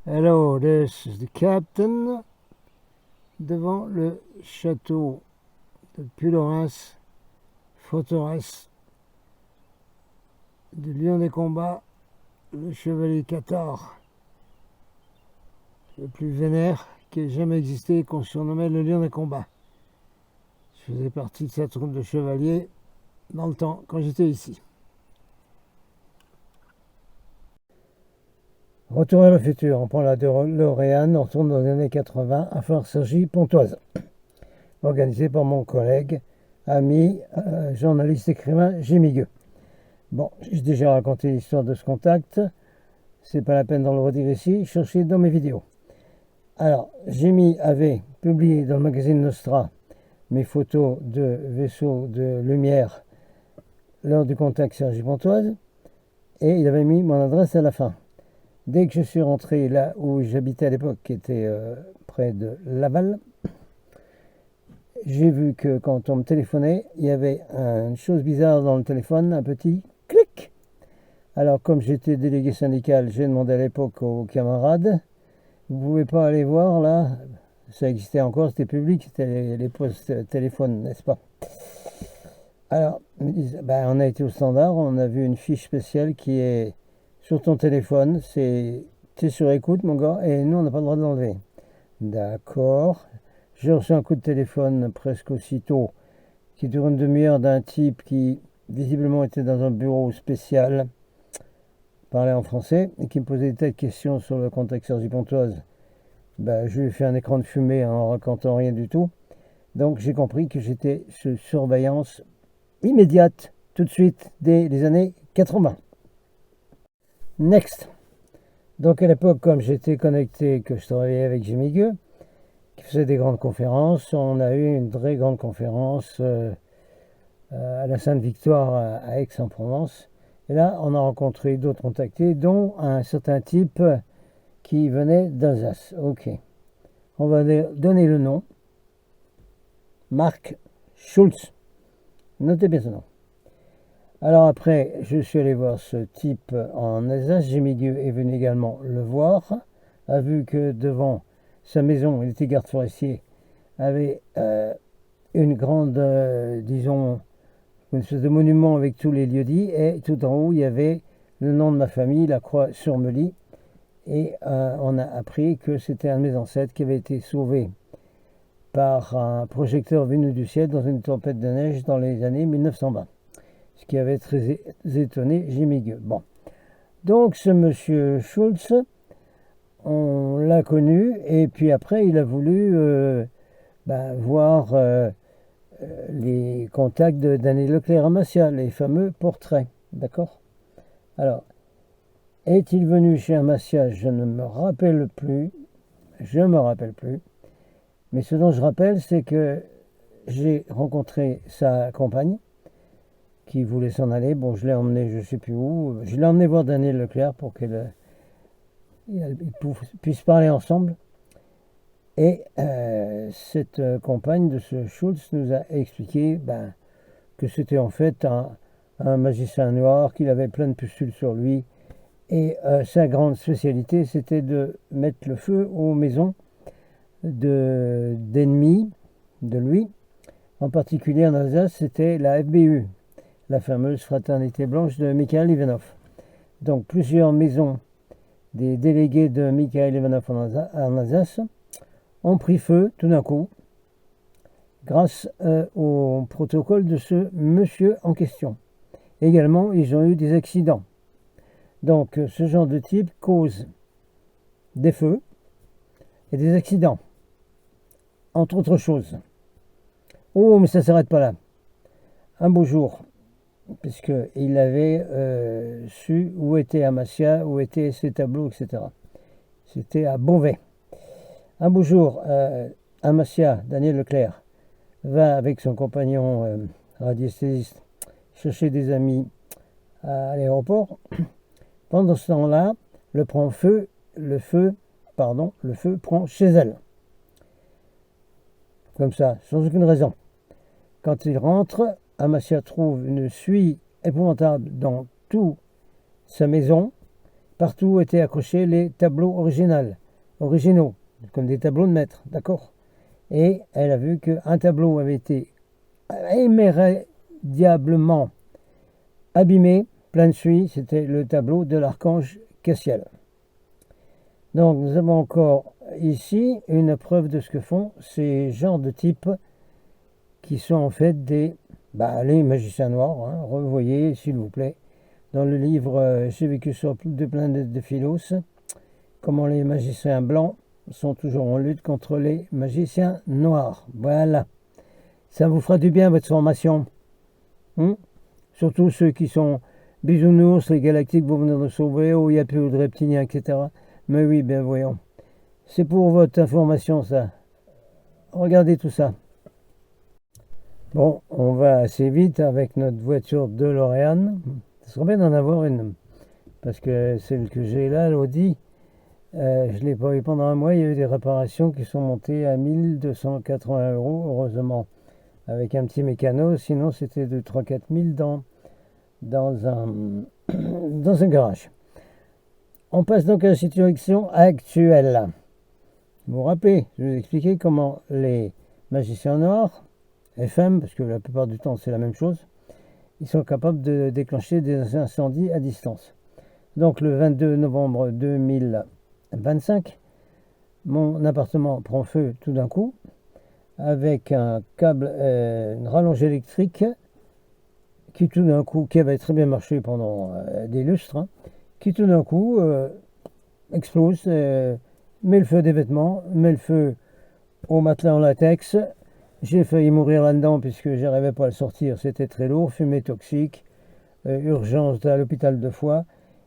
Hello, this is the captain. Devant le château de Puylaurens, forteresse du lion des combats, le chevalier Cator, le plus vénère qui ait jamais existé et qu'on surnommait le lion des combats. Je faisais partie de cette troupe de chevaliers dans le temps, quand j'étais ici. Retour à le futur, on prend la DeLorean, on retourne dans les années 80 à Fort-Cergy-Pontoise, organisé par mon collègue, ami, journaliste écrivain Jimmy Gueux. Bon, j'ai déjà raconté l'histoire de ce contact, c'est pas la peine d'en le redire ici, cherchez dans mes vidéos. Alors, Jimmy avait publié dans le magazine Nostra mes photos de vaisseaux de lumière lors du contact Cergy-Pontoise, et il avait mis mon adresse à la fin. Dès que je suis rentré là où j'habitais à l'époque, qui était près de Laval, j'ai vu que quand on me téléphonait, il y avait une chose bizarre dans le téléphone, un petit clic. Alors comme j'étais délégué syndical, j'ai demandé à l'époque aux camarades, vous pouvez pas aller voir là, ça existait encore, c'était public, c'était les postes téléphones, n'est-ce pas? Alors, ils me disent, ben, on a été au standard, on a vu une fiche spéciale qui est sur ton téléphone, t'es sur écoute mon gars, et nous on n'a pas le droit de l'enlever. D'accord. J'ai reçu un coup de téléphone presque aussitôt, qui dure une demi-heure, d'un type qui visiblement était dans un bureau spécial, parlait en français, et qui me posait des tas de questions sur le contexte Cergy-Pontoise. Ben, je lui ai fait un écran de fumée en racontant rien du tout. Donc j'ai compris que j'étais sous surveillance immédiate, tout de suite, dès les années 80. Next. Donc à l'époque, comme j'étais connecté, que je travaillais avec Jimmy Gueux, qui faisait des grandes conférences, on a eu une très grande conférence à la Sainte-Victoire à Aix-en-Provence. Et là, on a rencontré d'autres contactés, dont un certain type qui venait d'Alsace. Ok. On va donner le nom. Marc Schulz. Notez bien ce nom. Alors après, je suis allé voir ce type en Alsace. Jimmy Gueux est venu également le voir. A vu que devant sa maison, il était garde forestier, avait une grande, disons, une espèce de monument avec tous les lieux-dits. Et tout en haut, il y avait le nom de ma famille, la croix sur Meuly. Et on a appris que c'était un de mes ancêtres qui avait été sauvé par un projecteur venu du ciel dans une tempête de neige dans les années 1920. Ce qui avait très étonné Jimmy Gueux. Bon. Donc ce monsieur Schulz, on l'a connu, et puis après il a voulu voir les contacts de Daniel Leclerc à Massiat, les fameux portraits. D'accord? Alors, est-il venu chez Massiat? Je ne me rappelle plus. Je me rappelle plus. Mais ce dont je rappelle, c'est que j'ai rencontré sa compagne, qui voulait s'en aller. Bon, je l'ai emmené je ne sais plus où. Je l'ai emmené voir Daniel Leclerc pour qu'ils puissent parler ensemble. Et cette compagne de ce Schulz nous a expliqué que c'était en fait un magicien noir, qu'il avait plein de pustules sur lui. Et sa grande spécialité, c'était de mettre le feu aux maisons d'ennemis de lui. En particulier en Alsace, c'était la FBU, la fameuse fraternité blanche de Mikhail Ivanov. Donc plusieurs maisons des délégués de Mikhail Ivanov en Alsace ont pris feu tout d'un coup grâce au protocole de ce monsieur en question. Également, ils ont eu des accidents. Donc ce genre de type cause des feux et des accidents, entre autres choses. Oh, mais ça ne s'arrête pas là. Un beau jour, puisqu'il avait su où était Amasya, où étaient ses tableaux, etc. C'était à Beauvais. Un beau jour, Amasya, Daniel Leclerc, va avec son compagnon radiesthésiste chercher des amis à l'aéroport. Pendant ce temps-là, le feu prend chez elle. Comme ça, sans aucune raison. Quand il rentre, Amasya trouve une suie épouvantable dans toute sa maison, partout étaient accrochés les tableaux originaux, comme des tableaux de maître, d'accord? Et elle a vu qu'un tableau avait été immédiablement abîmé, plein de suie, c'était le tableau de l'archange Castiel. Donc nous avons encore ici une preuve de ce que font ces genres de types qui sont en fait les magiciens noirs, hein. Revoyez s'il vous plaît dans le livre J'ai vécu sur deux planètes de Philos, comment les magiciens blancs sont toujours en lutte contre les magiciens noirs. Voilà, ça vous fera du bien votre formation, surtout ceux qui sont bisounours, les galactiques vous venez de sauver, où il n'y a plus de reptiliens, etc. Mais oui, bien voyons, c'est pour votre information ça. Regardez tout ça. Bon, on va assez vite avec notre voiture DeLorean. Ce serait bien d'en avoir une, parce que celle que j'ai là, l'Audi, je ne l'ai pas eu pendant un mois. Il y a eu des réparations qui sont montées à 1280 €, heureusement, avec un petit mécano. Sinon, c'était de 3-4 000 dans un garage. On passe donc à la situation actuelle. Vous vous rappelez, je vous ai expliqué comment les magiciens noirs, FM, parce que la plupart du temps c'est la même chose, ils sont capables de déclencher des incendies à distance. Donc le 22 novembre 2025, mon appartement prend feu tout d'un coup, avec un câble, une rallonge électrique, qui tout d'un coup, qui avait très bien marché pendant des lustres, qui tout d'un coup explose, met le feu des vêtements, met le feu au matelas en latex. J'ai failli mourir là-dedans puisque j'arrivais pas à le sortir, c'était très lourd, fumée toxique, urgence à l'hôpital de foie,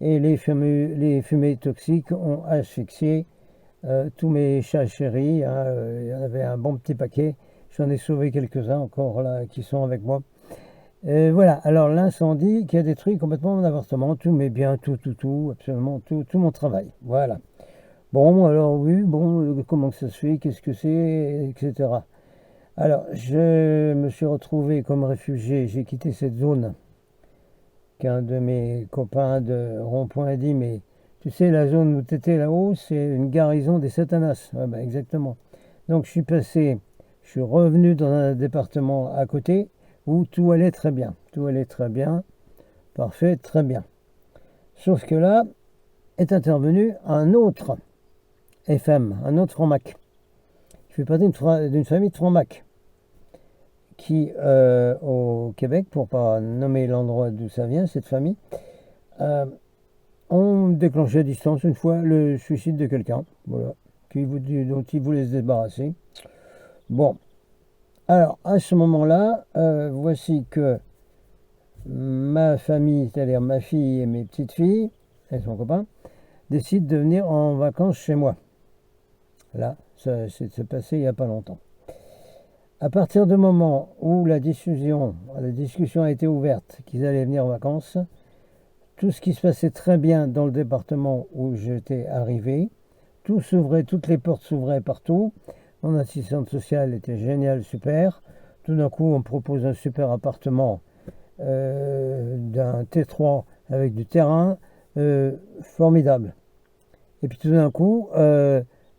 et les fumées toxiques ont asphyxié tous mes chats chéris, hein, il y en avait un bon petit paquet, j'en ai sauvé quelques-uns encore là qui sont avec moi. Voilà, alors l'incendie qui a détruit complètement mon appartement, tous mes biens, absolument tout mon travail, voilà. Bon, alors oui, comment que ça se fait, qu'est-ce que c'est, etc. Alors, je me suis retrouvé comme réfugié, j'ai quitté cette zone qu'un de mes copains de Rond-Point a dit, mais tu sais, la zone où tu étais là-haut, c'est une garnison des Satanas. Ouais, ben, exactement. Donc, je suis revenu dans un département à côté où tout allait très bien. Tout allait très bien, parfait, très bien. Sauf que là, est intervenu un autre FM, un autre franc-mac. Je fais partie d'une famille de francs-mac qui, au Québec, pour pas nommer l'endroit d'où ça vient, cette famille, ont déclenché à distance une fois le suicide de quelqu'un, voilà, dont ils voulaient se débarrasser. Bon, alors à ce moment-là, voici que ma famille, c'est-à-dire ma fille et mes petites filles, et son copain, décident de venir en vacances chez moi. Là, ça s'est passé il n'y a pas longtemps. À partir du moment où la discussion a été ouverte, qu'ils allaient venir en vacances, tout ce qui se passait très bien dans le département où j'étais arrivé, tout s'ouvrait, toutes les portes s'ouvraient partout. Mon assistante sociale était géniale, super. Tout d'un coup, on me propose un super appartement d'un T3 avec du terrain, formidable. Et puis tout d'un coup,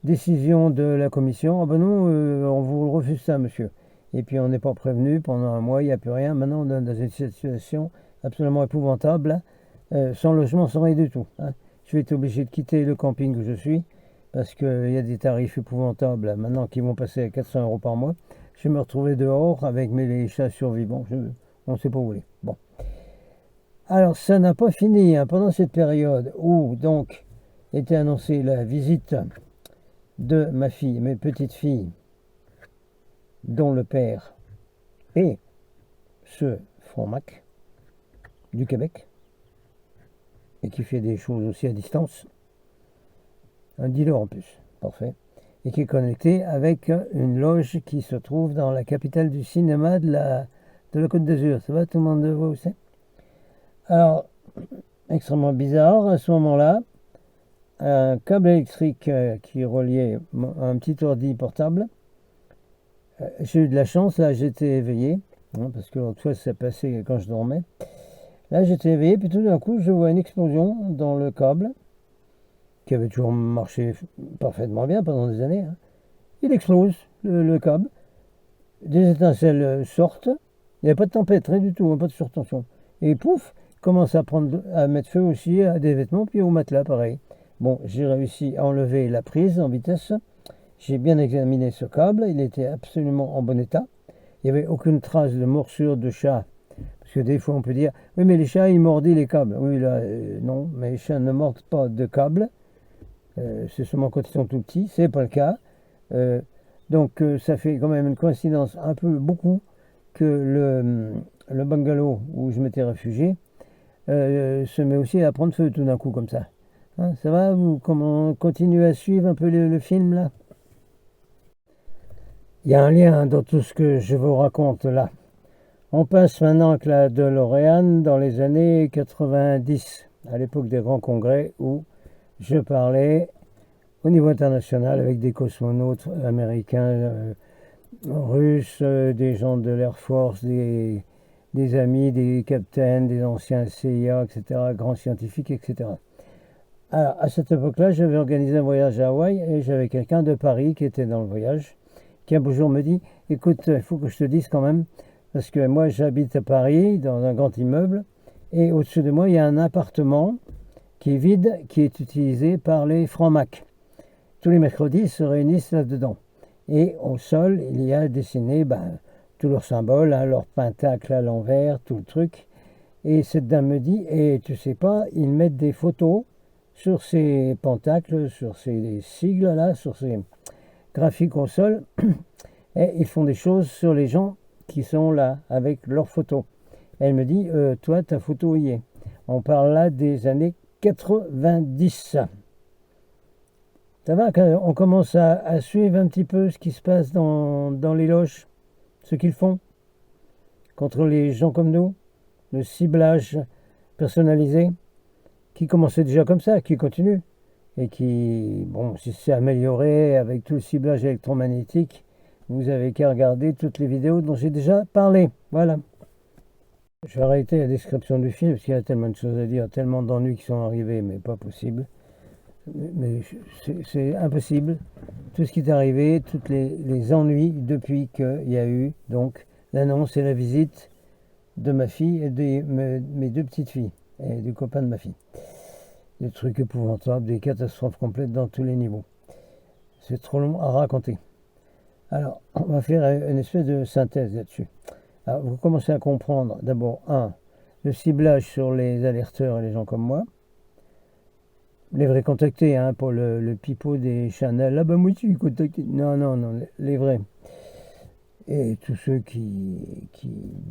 décision de la commission, ah ben non, on vous refuse ça, monsieur. Et puis on n'est pas prévenu, pendant un mois, il n'y a plus rien. Maintenant, on est dans une situation absolument épouvantable, sans logement, sans rien du tout. Hein. Je vais être obligé de quitter le camping où je suis, parce qu'il y a des tarifs épouvantables maintenant qui vont passer à 400 € par mois. Je vais me retrouver dehors avec mes chats survivants. On ne sait pas où aller. Bon. Alors, ça n'a pas fini. Hein. Pendant cette période où, donc, était annoncée la visite de ma fille, mes petites filles, dont le père est ce franc-mac du Québec, et qui fait des choses aussi à distance, un dealer en plus, parfait, et qui est connecté avec une loge qui se trouve dans la capitale du cinéma de la Côte d'Azur. Ça va, tout le monde voit où c'est? Alors, extrêmement bizarre, à ce moment-là, un câble électrique qui reliait un petit ordi portable. J'ai eu de la chance, là j'étais éveillé, hein, parce que l'autre fois ça passait quand je dormais. Là j'étais éveillé, puis tout d'un coup je vois une explosion dans le câble, qui avait toujours marché parfaitement bien pendant des années, hein, il explose le câble, des étincelles sortent, il n'y a pas de tempête, rien du tout, pas de surtension. Et pouf, commence à mettre feu aussi à des vêtements, puis au matelas, pareil. Bon, j'ai réussi à enlever la prise en vitesse. J'ai bien examiné ce câble, il était absolument en bon état. Il n'y avait aucune trace de morsure de chat. Parce que des fois, on peut dire, oui, mais les chats, ils mordent les câbles. Oui, là, non, mais les chats ne mordent pas de câbles. C'est seulement quand ils sont tout petits, c'est pas le cas. Donc, ça fait quand même une coïncidence un peu beaucoup que le bungalow où je m'étais réfugié se met aussi à prendre feu tout d'un coup comme ça. Hein, ça va, vous continuez à suivre un peu le film là? Il y a un lien dans tout ce que je vous raconte là. On passe maintenant avec la DeLorean dans les années 90, à l'époque des grands congrès où je parlais au niveau international avec des cosmonautes américains, russes, des gens de l'Air Force, des amis, des capitaines, des anciens CIA, etc., grands scientifiques, etc. Alors, à cette époque-là, j'avais organisé un voyage à Hawaï et j'avais quelqu'un de Paris qui était dans le voyage, qui un beau jour me dit, écoute, il faut que je te dise quand même, parce que moi j'habite à Paris, dans un grand immeuble, et au-dessus de moi, il y a un appartement qui est vide, qui est utilisé par les francs-macs. Tous les mercredis, ils se réunissent là-dedans. Et au sol, il y a dessiné tous leurs symboles, hein, leur pentacle à l'envers, tout le truc. Et cette dame me dit, et tu sais pas, ils mettent des photos sur ces pentacles, sur ces sigles-là, sur ces graphiques au sol, et ils font des choses sur les gens qui sont là, avec leurs photos. Elle me dit, toi, ta photo y est. On parle là des années 90. Ça va, on commence à suivre un petit peu ce qui se passe dans les loges, ce qu'ils font contre les gens comme nous, le ciblage personnalisé, qui commençait déjà comme ça, qui continue, et qui, bon, si c'est amélioré avec tout le ciblage électromagnétique, vous avez qu'à regarder toutes les vidéos dont j'ai déjà parlé. Voilà. Je vais arrêter la description du film, parce qu'il y a tellement de choses à dire, tellement d'ennuis qui sont arrivés, mais pas possible. Mais c'est impossible. Tout ce qui est arrivé, tous les ennuis depuis qu'il y a eu donc l'annonce et la visite de ma fille et de mes deux petites filles et du copain de ma fille. Des trucs épouvantables, des catastrophes complètes dans tous les niveaux. C'est trop long à raconter. Alors, on va faire une espèce de synthèse là-dessus. Alors, vous commencez à comprendre d'abord, le ciblage sur les alerteurs et les gens comme moi. Les vrais contactés, hein, pour le pipeau des Chanel. Ah ben moi je suis contacté. Non, non, non, les vrais. Et tous ceux qui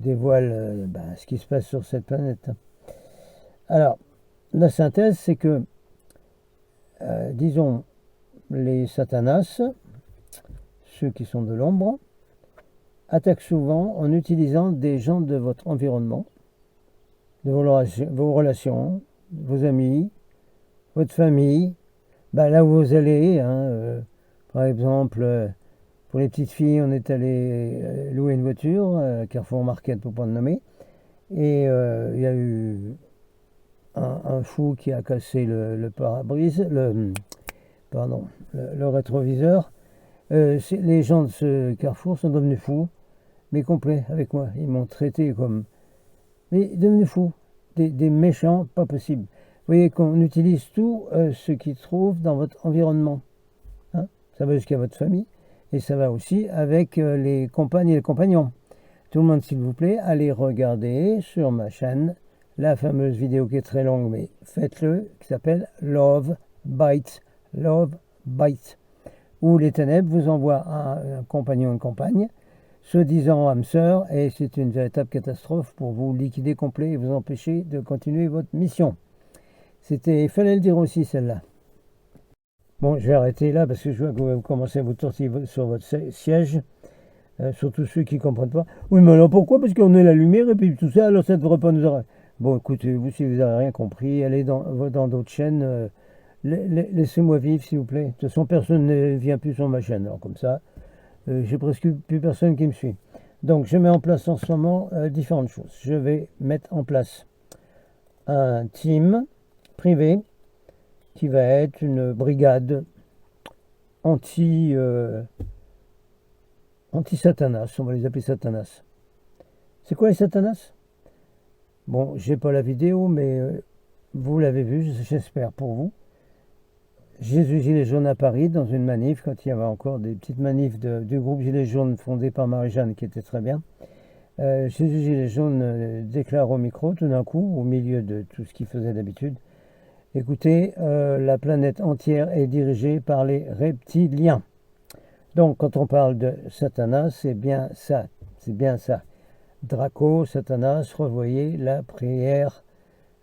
dévoilent ce qui se passe sur cette planète. Alors, la synthèse, c'est que, disons, les satanas, ceux qui sont de l'ombre, attaquent souvent en utilisant des gens de votre environnement, de vos relations, vos amis, votre famille, là où vous allez, hein, par exemple, pour les petites filles, on est allé louer une voiture, Carrefour Market pour pas le nommer, et il y a eu un fou qui a cassé le pare-brise, le rétroviseur. Les gens de ce Carrefour sont devenus fous, mais complets avec moi. Ils m'ont traité comme... Mais devenus fous, des méchants, pas possible. Vous voyez qu'on utilise tout ce qui se trouve dans votre environnement. Hein, ça va jusqu'à votre famille, et ça va aussi avec les compagnes et les compagnons. Tout le monde, s'il vous plaît, allez regarder sur ma chaîne la fameuse vidéo qui est très longue, mais faites-le, qui s'appelle Love Bites. Love Bites. Où les ténèbres vous envoient un compagnon, une compagne, se disant âme sœur, et c'est une véritable catastrophe pour vous liquider complet et vous empêcher de continuer votre mission. Il fallait le dire aussi, celle-là. Bon, je vais arrêter là parce que je vois que vous commencez à vous tortiller sur votre siège. Surtout ceux qui ne comprennent pas. Oui, mais alors pourquoi? Parce qu'on est la lumière et puis tout ça, alors ça ne devrait pas nous arrêter. Bon, écoutez, vous, si vous n'avez rien compris, allez dans d'autres chaînes. Laissez-moi vivre, s'il vous plaît. De toute façon, personne ne vient plus sur ma chaîne. Alors, comme ça, j'ai presque plus personne qui me suit. Donc, je mets en place en ce moment différentes choses. Je vais mettre en place un team privé qui va être une brigade anti, anti-Satanas, on va les appeler Satanas. C'est quoi les Satanas? Bon, j'ai pas la vidéo, mais vous l'avez vu, j'espère pour vous. Jésus Gilets jaunes à Paris, dans une manif, quand il y avait encore des petites manifs du groupe Gilets jaunes fondé par Marie-Jeanne, qui était très bien. Jésus Gilets jaunes déclare au micro, tout d'un coup, au milieu de tout ce qu'il faisait d'habitude, écoutez, la planète entière est dirigée par les reptiliens. Donc, quand on parle de Satanas, c'est bien ça. C'est bien ça. Draco, Satanas, revoyez la prière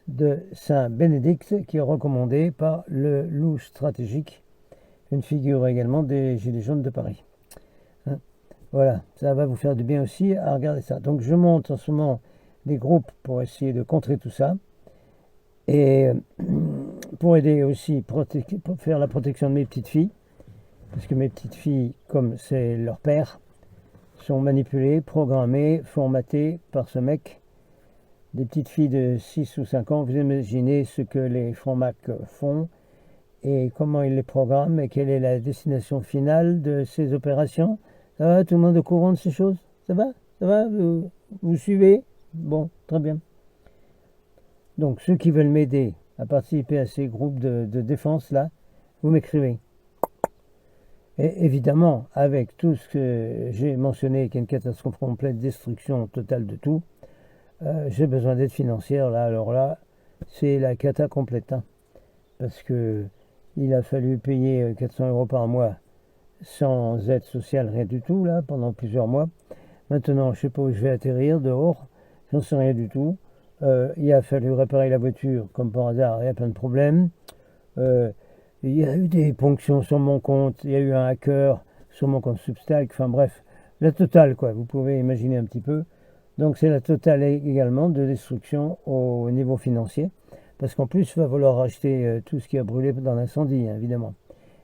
de Saint Bénédicte qui est recommandée par le loup stratégique, une figure également des Gilets jaunes de Paris. Hein, voilà, ça va vous faire du bien aussi à regarder ça. Donc, je monte en ce moment des groupes pour essayer de contrer tout ça. Et pour aider aussi, pour faire la protection de mes petites filles, parce que mes petites filles, comme c'est leur père, sont manipulées, programmées, formatées par ce mec. Des petites filles de 6 ou 5 ans, vous imaginez ce que les francs-macs font et comment ils les programment et quelle est la destination finale de ces opérations. Ça va, tout le monde est au courant de ces choses? Ça va? Ça va? Vous suivez? Bon, très bien. Donc, ceux qui veulent m'aider à participer à ces groupes de défense, là, vous m'écrivez. Et évidemment, avec tout ce que j'ai mentionné, qui est une catastrophe complète, destruction totale de tout, j'ai besoin d'aide financière. Là, alors là, c'est la cata complète. Hein, parce que il a fallu payer 400 € par mois sans aide sociale, rien du tout, là, pendant plusieurs mois. Maintenant, je ne sais pas où je vais atterrir dehors, j'en sais rien du tout. Il a fallu réparer la voiture, comme par hasard, il y a plein de problèmes. Il y a eu des ponctions sur mon compte, il y a eu un hacker sur mon compte Substack, enfin bref, la totale, quoi, vous pouvez imaginer un petit peu. Donc c'est la totale également de destruction au niveau financier, parce qu'en plus, il va falloir racheter tout ce qui a brûlé dans l'incendie, hein, évidemment.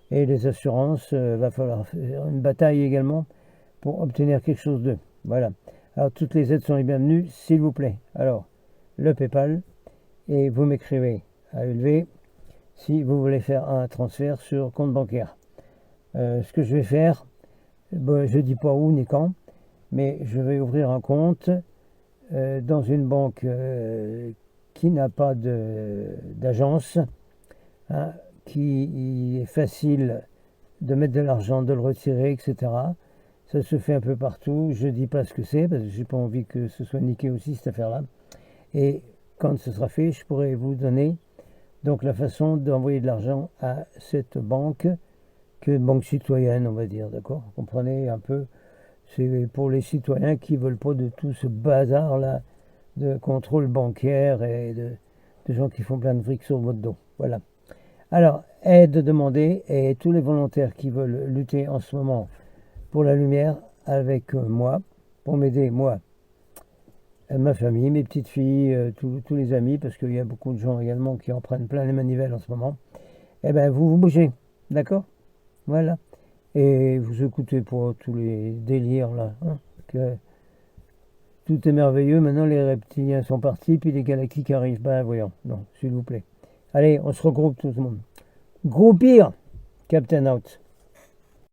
Et les assurances, va falloir faire une bataille également pour obtenir quelque chose d'eux. Voilà. Alors toutes les aides sont les bienvenues, s'il vous plaît. Alors, le PayPal, et vous m'écrivez à Ulv si vous voulez faire un transfert sur compte bancaire. Ce que je vais faire, je ne dis pas où ni quand, mais je vais ouvrir un compte dans une banque qui n'a pas d'agence, hein, qui est facile de mettre de l'argent, de le retirer, etc. Ça se fait un peu partout. Je ne dis pas ce que c'est, parce que je n'ai pas envie que ce soit niqué aussi, cette affaire-là. Et quand ce sera fait, je pourrai vous donner donc la façon d'envoyer de l'argent à cette banque, que une banque citoyenne, on va dire, d'accord? Vous comprenez un peu? C'est pour les citoyens qui ne veulent pas de tout ce bazar-là de contrôle bancaire et de gens qui font plein de fric sur votre dos. Voilà. Alors, aide demandée, et tous les volontaires qui veulent lutter en ce moment pour la lumière avec moi, pour m'aider, moi, ma famille, mes petites filles, tous les amis, parce qu'il y a beaucoup de gens également qui en prennent plein les manivelles en ce moment, eh bien, vous bougez, d'accord? Voilà. Et vous écoutez pour tous les délires, là, hein, que tout est merveilleux, maintenant les reptiliens sont partis, puis les galactiques arrivent. Ben voyons, non, s'il vous plaît. Allez, on se regroupe tout le monde. Groupir, Captain Out.